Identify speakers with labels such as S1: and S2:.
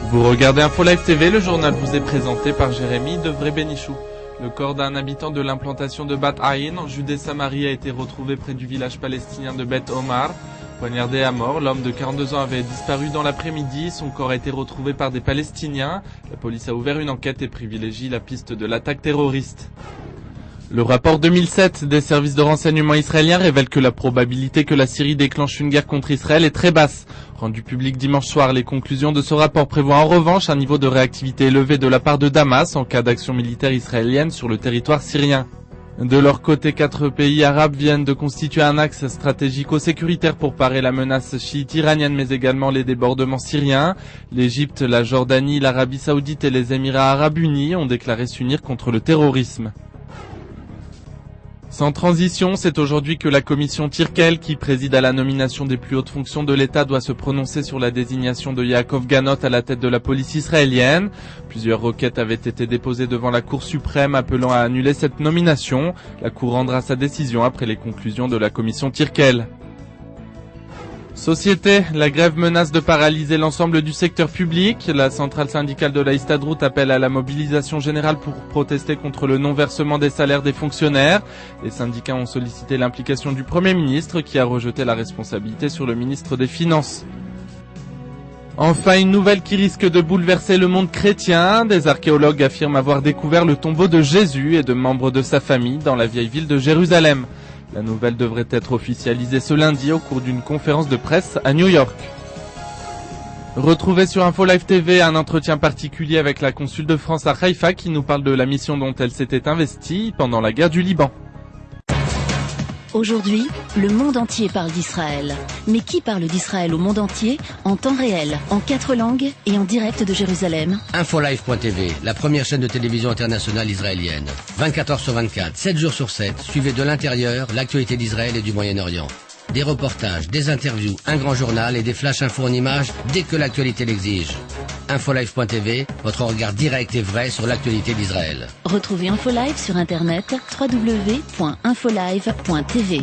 S1: Vous regardez Info Live TV, le journal vous est présenté par Jérémy Devray-Bénichou. Le corps d'un habitant de l'implantation de Bat Aïn en Judée-Samarie a été retrouvé près du village palestinien de Beth Omar. Poignardé à mort, l'homme de 42 ans avait disparu dans l'après-midi. Son corps a été retrouvé par des Palestiniens. La police a ouvert une enquête et privilégie la piste de l'attaque terroriste. Le rapport 2007 des services de renseignement israéliens révèle que la probabilité que la Syrie déclenche une guerre contre Israël est très basse. Rendu public dimanche soir, les conclusions de ce rapport prévoient en revanche un niveau de réactivité élevé de la part de Damas en cas d'action militaire israélienne sur le territoire syrien. De leur côté, 4 pays arabes viennent de constituer un axe stratégico-sécuritaire pour parer la menace chiite iranienne, mais également les débordements syriens. L'Égypte, la Jordanie, l'Arabie Saoudite et les Émirats arabes unis ont déclaré s'unir contre le terrorisme. Sans transition, c'est aujourd'hui que la commission Tirkel, qui préside à la nomination des plus hautes fonctions de l'État, doit se prononcer sur la désignation de Yaakov Ganot à la tête de la police israélienne. Plusieurs requêtes avaient été déposées devant la Cour suprême appelant à annuler cette nomination. La Cour rendra sa décision après les conclusions de la commission Tirkel. Société, la grève menace de paralyser l'ensemble du secteur public. La centrale syndicale de la Histadrout appelle à la mobilisation générale pour protester contre le non-versement des salaires des fonctionnaires. Les syndicats ont sollicité l'implication du Premier ministre qui a rejeté la responsabilité sur le ministre des Finances. Enfin, une nouvelle qui risque de bouleverser le monde chrétien. Des archéologues affirment avoir découvert le tombeau de Jésus et de membres de sa famille dans la vieille ville de Jérusalem. La nouvelle devrait être officialisée ce lundi au cours d'une conférence de presse à New York. Retrouvez sur Info Live TV un entretien particulier avec la consul de France à Haïfa qui nous parle de la mission dont elle s'était investie pendant la guerre du Liban.
S2: Aujourd'hui, le monde entier parle d'Israël. Mais qui parle d'Israël au monde entier, en temps réel, en 4 langues et en direct de Jérusalem?
S3: Infolive.tv, la première chaîne de télévision internationale israélienne. 24 heures sur 24, 7 jours sur 7, suivez de l'intérieur l'actualité d'Israël et du Moyen-Orient. Des reportages, des interviews, un grand journal et des flash infos en images dès que l'actualité l'exige. Infolive.tv, votre regard direct et vrai sur l'actualité d'Israël.
S2: Retrouvez Infolive sur internet www.infolive.tv.